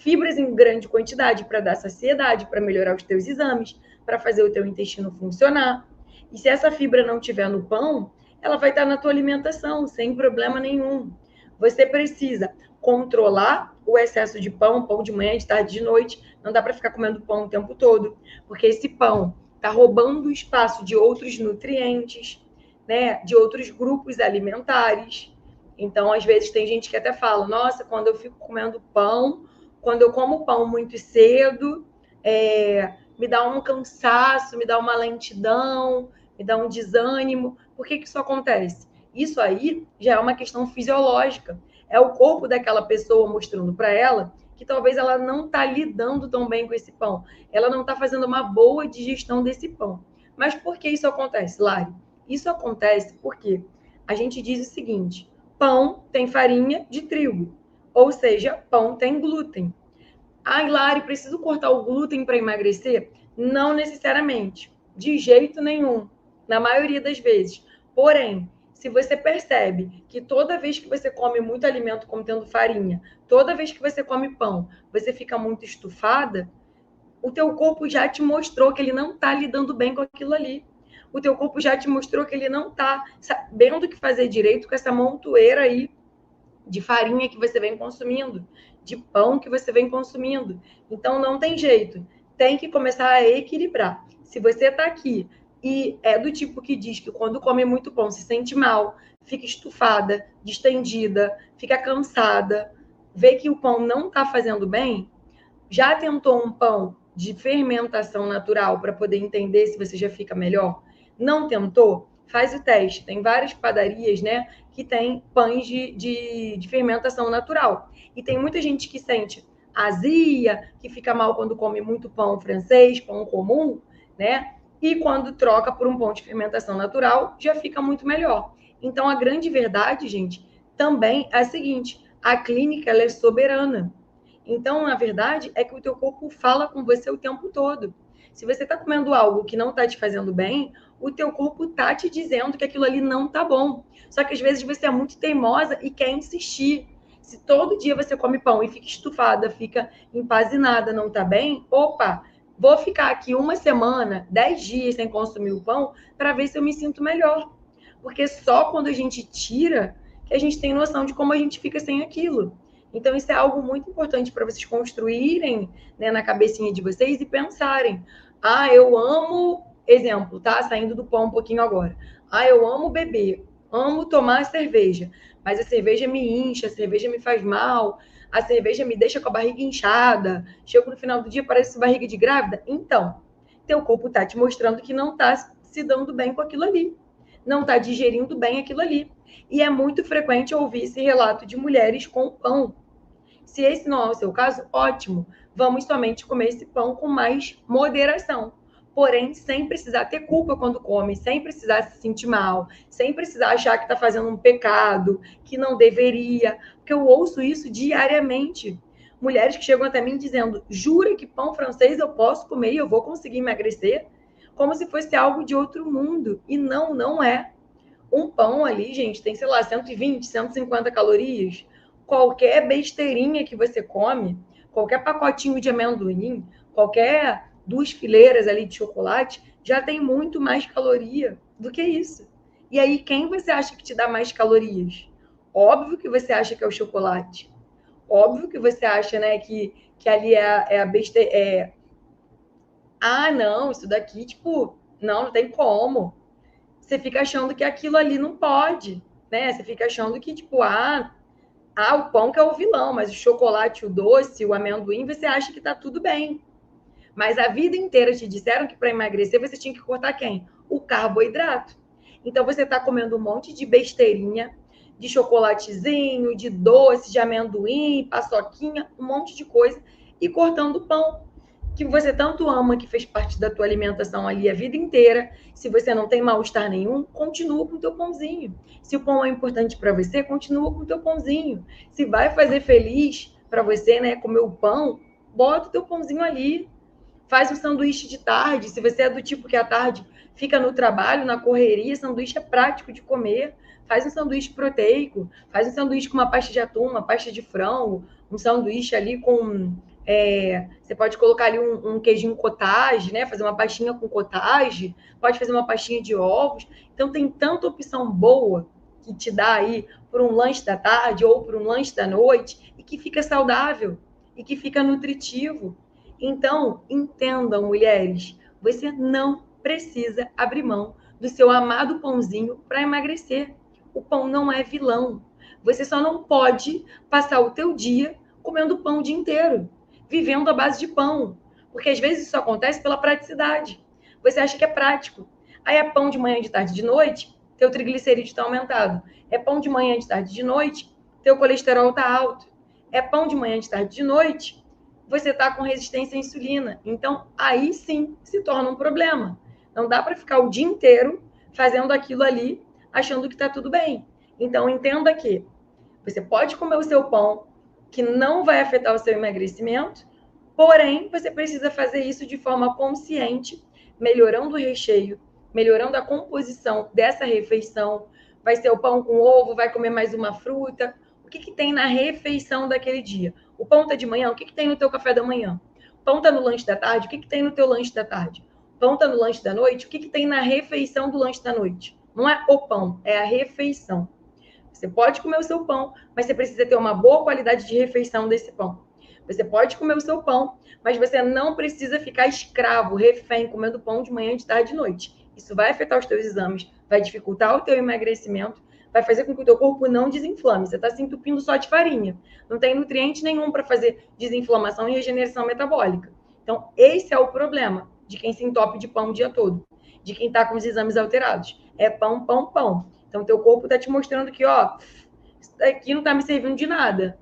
fibras em grande quantidade para dar saciedade, para melhorar os teus exames, para fazer o teu intestino funcionar. E se essa fibra não tiver no pão, ela vai estar na tua alimentação, sem problema nenhum. Você precisa controlar o excesso de pão de manhã, de tarde, de noite. Não dá para ficar comendo pão o tempo todo, porque esse pão está roubando o espaço de outros nutrientes, né, de outros grupos alimentares. Então, às vezes, tem gente que até fala, nossa, quando eu fico comendo pão, quando eu como pão muito cedo, me dá um cansaço, me dá uma lentidão, me dá um desânimo. Por que isso acontece? Isso aí já é uma questão fisiológica. É o corpo daquela pessoa mostrando para ela que talvez ela não está lidando tão bem com esse pão. Ela não está fazendo uma boa digestão desse pão. Mas por que isso acontece, Lari? Isso acontece porque a gente diz o seguinte: pão tem farinha de trigo, ou seja, pão tem glúten. Ah, Lari, preciso cortar o glúten para emagrecer? Não necessariamente, de jeito nenhum, na maioria das vezes. Porém, se você percebe que toda vez que você come muito alimento contendo farinha, toda vez que você come pão, você fica muito estufada, o teu corpo já te mostrou que ele não está lidando bem com aquilo ali. O teu corpo já te mostrou que ele não está sabendo o que fazer direito com essa montoeira aí de farinha que você vem consumindo, de pão que você vem consumindo. Então, não tem jeito. Tem que começar a equilibrar. Se você está aqui e é do tipo que diz que quando come muito pão se sente mal, fica estufada, distendida, fica cansada, vê que o pão não está fazendo bem, já tentou um pão de fermentação natural para poder entender se você já fica melhor? Não tentou? Faz o teste. Tem várias padarias, né, que tem pães de fermentação natural. E tem muita gente que sente azia, que fica mal quando come muito pão francês, pão comum, né? E quando troca por um pão de fermentação natural, já fica muito melhor. Então, a grande verdade, gente, também é a seguinte: a clínica ela é soberana. Então, na verdade, é que o teu corpo fala com você o tempo todo. Se você está comendo algo que não está te fazendo bem, o teu corpo está te dizendo que aquilo ali não está bom. Só que às vezes você é muito teimosa e quer insistir. Se todo dia você come pão e fica estufada, fica empazinada, não está bem, opa, vou ficar aqui uma semana, 10 dias sem consumir o pão para ver se eu me sinto melhor. Porque só quando a gente tira que a gente tem noção de como a gente fica sem aquilo. Então, isso é algo muito importante para vocês construírem, né, na cabecinha de vocês e pensarem. Ah, eu amo, exemplo, tá? Saindo do pão um pouquinho agora. Ah, eu amo beber, amo tomar cerveja, mas a cerveja me incha, a cerveja me faz mal, a cerveja me deixa com a barriga inchada, chego no final do dia, parece barriga de grávida. Então, teu corpo tá te mostrando que não tá se dando bem com aquilo ali, não tá digerindo bem aquilo ali. E é muito frequente ouvir esse relato de mulheres com pão. Se esse não é o seu caso, ótimo. Vamos somente comer esse pão com mais moderação. Porém, sem precisar ter culpa quando come, sem precisar se sentir mal, sem precisar achar que está fazendo um pecado, que não deveria. Porque eu ouço isso diariamente. Mulheres que chegam até mim dizendo: jura que pão francês eu posso comer e eu vou conseguir emagrecer? Como se fosse algo de outro mundo. E não, não é. Um pão ali, gente, tem, sei lá, 120, 150 calorias. Qualquer besteirinha que você come, qualquer pacotinho de amendoim, qualquer 2 fileiras ali de chocolate, já tem muito mais caloria do que isso. E aí, quem você acha que te dá mais calorias? Óbvio que você acha que é o chocolate. Óbvio que você acha, né, que ali é a besteira. Ah, não, isso daqui, tipo, não tem como. Você fica achando que aquilo ali não pode, né? Você fica achando que, tipo, o pão que é o vilão, mas o chocolate, o doce, o amendoim, você acha que tá tudo bem. Mas a vida inteira te disseram que para emagrecer você tinha que cortar quem? O carboidrato. Então você está comendo um monte de besteirinha, de chocolatezinho, de doce, de amendoim, paçoquinha, um monte de coisa, e cortando o pão que você tanto ama, que fez parte da tua alimentação ali a vida inteira. Se você não tem mal-estar nenhum, continua com o teu pãozinho. Se o pão é importante para você, continua com o teu pãozinho. Se vai fazer feliz para você, né, comer o pão, bota o teu pãozinho ali. Faz um sanduíche de tarde. Se você é do tipo que à tarde fica no trabalho, na correria, sanduíche é prático de comer. Faz um sanduíche proteico, faz um sanduíche com uma pasta de atum, uma pasta de frango, um sanduíche ali com Você pode colocar ali um queijinho cottage, né? Fazer uma pastinha com cottage, pode fazer uma pastinha de ovos. Então, tem tanta opção boa que te dá aí por um lanche da tarde ou por um lanche da noite e que fica saudável e que fica nutritivo. Então, entendam, mulheres, você não precisa abrir mão do seu amado pãozinho para emagrecer. O pão não é vilão. Você só não pode passar o teu dia comendo pão o dia inteiro, vivendo à base de pão. Porque às vezes isso acontece pela praticidade. Você acha que é prático. Aí é pão de manhã, de tarde, de noite, teu triglicerídeo está aumentado. É pão de manhã, de tarde, de noite, teu colesterol está alto. É pão de manhã, de tarde, de noite, você está com resistência à insulina. Então, aí sim se torna um problema. Não dá para ficar o dia inteiro fazendo aquilo ali, achando que está tudo bem. Então, entenda que você pode comer o seu pão, que não vai afetar o seu emagrecimento, porém, você precisa fazer isso de forma consciente, melhorando o recheio, melhorando a composição dessa refeição. Vai ser o pão com ovo, vai comer mais uma fruta. O que tem na refeição daquele dia? O pão está de manhã, o que tem no teu café da manhã? O pão está no lanche da tarde, o que tem no teu lanche da tarde? O pão está no lanche da noite, o que tem na refeição do lanche da noite? Não é o pão, é a refeição. Você pode comer o seu pão, mas você precisa ter uma boa qualidade de refeição desse pão. Você pode comer o seu pão, mas você não precisa ficar escravo, refém, comendo pão de manhã, de tarde e de noite. Isso vai afetar os teus exames, vai dificultar o teu emagrecimento, vai fazer com que o teu corpo não desinflame. Você está se entupindo só de farinha. Não tem nutriente nenhum para fazer desinflamação e regeneração metabólica. Então, esse é o problema de quem se entope de pão o dia todo, de quem está com os exames alterados. É pão, pão, pão. Então, teu corpo está te mostrando que, ó, isso daqui não está me servindo de nada.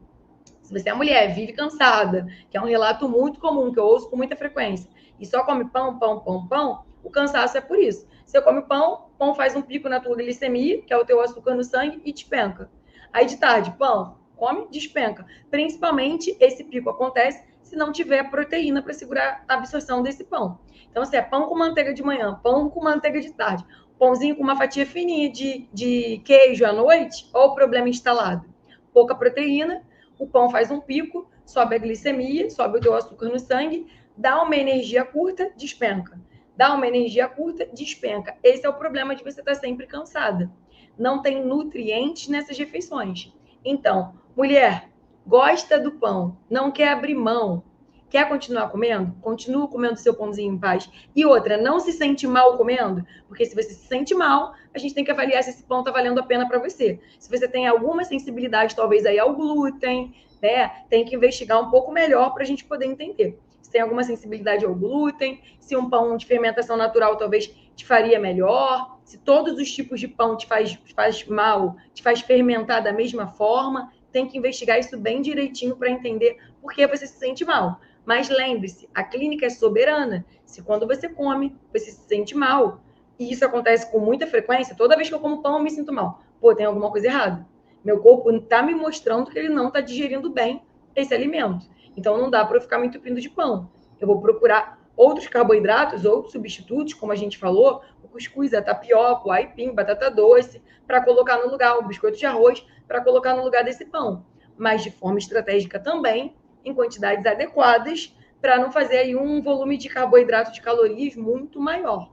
Se você é mulher, vive cansada, que é um relato muito comum, que eu ouço com muita frequência, e só come pão, pão, pão, pão, o cansaço é por isso. Você come pão, pão faz um pico na tua glicemia, que é o teu açúcar no sangue, e despenca. Aí de tarde, pão, come, despenca. Principalmente esse pico acontece se não tiver proteína para segurar a absorção desse pão. Então, se é pão com manteiga de manhã, pão com manteiga de tarde, pãozinho com uma fatia fininha de queijo à noite, ou o problema instalado? Pouca proteína, o pão faz um pico, sobe a glicemia, sobe o teu açúcar no sangue, dá uma energia curta, despenca. Dá uma energia curta, despenca. Esse é o problema de você estar sempre cansada. Não tem nutrientes nessas refeições. Então, mulher, gosta do pão, não quer abrir mão, quer continuar comendo? Continua comendo seu pãozinho em paz. E outra, não se sente mal comendo? Porque se você se sente mal, a gente tem que avaliar se esse pão está valendo a pena para você. Se você tem alguma sensibilidade, talvez aí ao glúten, né? Tem que investigar um pouco melhor para a gente poder entender. Se tem alguma sensibilidade ao glúten, se um pão de fermentação natural talvez te faria melhor, se todos os tipos de pão te faz mal, te faz fermentar da mesma forma, tem que investigar isso bem direitinho para entender por que você se sente mal. Mas lembre-se, a clínica é soberana. Se quando você come, você se sente mal, e isso acontece com muita frequência, toda vez que eu como pão, eu me sinto mal. Pô, tem alguma coisa errada. Meu corpo está me mostrando que ele não está digerindo bem esse alimento. Então, não dá para eu ficar me entupindo de pão. Eu vou procurar outros carboidratos, outros substitutos, como a gente falou, o cuscuz, a tapioca, o aipim, batata doce, para colocar no lugar, o biscoito de arroz, para colocar no lugar desse pão. Mas de forma estratégica também, em quantidades adequadas, para não fazer aí um volume de carboidrato, de calorias muito maior.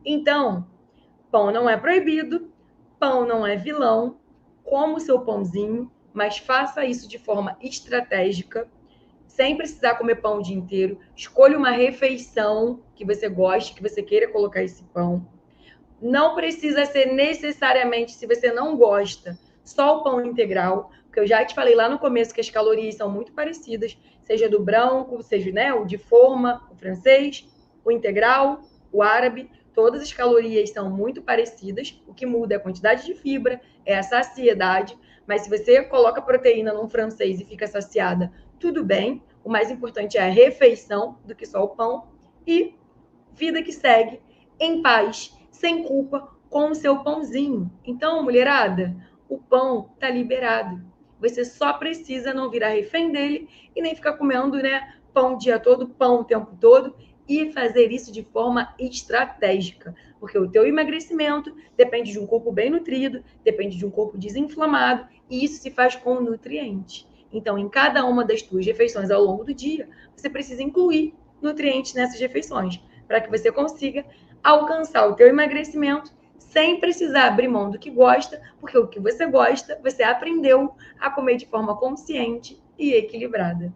Então, pão não é proibido, pão não é vilão, coma o seu pãozinho, mas faça isso de forma estratégica, sem precisar comer pão o dia inteiro. Escolha uma refeição que você goste, que você queira colocar esse pão. Não precisa ser necessariamente, se você não gosta, só o pão integral, porque eu já te falei lá no começo que as calorias são muito parecidas, seja do branco, seja, né, o de forma, o francês, o integral, o árabe, todas as calorias são muito parecidas, o que muda é a quantidade de fibra, é a saciedade, mas se você coloca proteína num francês e fica saciada, tudo bem, o mais importante é a refeição do que só o pão, e vida que segue, em paz, sem culpa, com o seu pãozinho. Então, mulherada, o pão tá liberado. Você só precisa não virar refém dele e nem ficar comendo, né, pão o dia todo, pão o tempo todo, e fazer isso de forma estratégica, porque o teu emagrecimento depende de um corpo bem nutrido, depende de um corpo desinflamado, e isso se faz com nutrientes. Então, em cada uma das tuas refeições ao longo do dia, você precisa incluir nutrientes nessas refeições, para que você consiga alcançar o teu emagrecimento sem precisar abrir mão do que gosta, porque o que você gosta, você aprendeu a comer de forma consciente e equilibrada.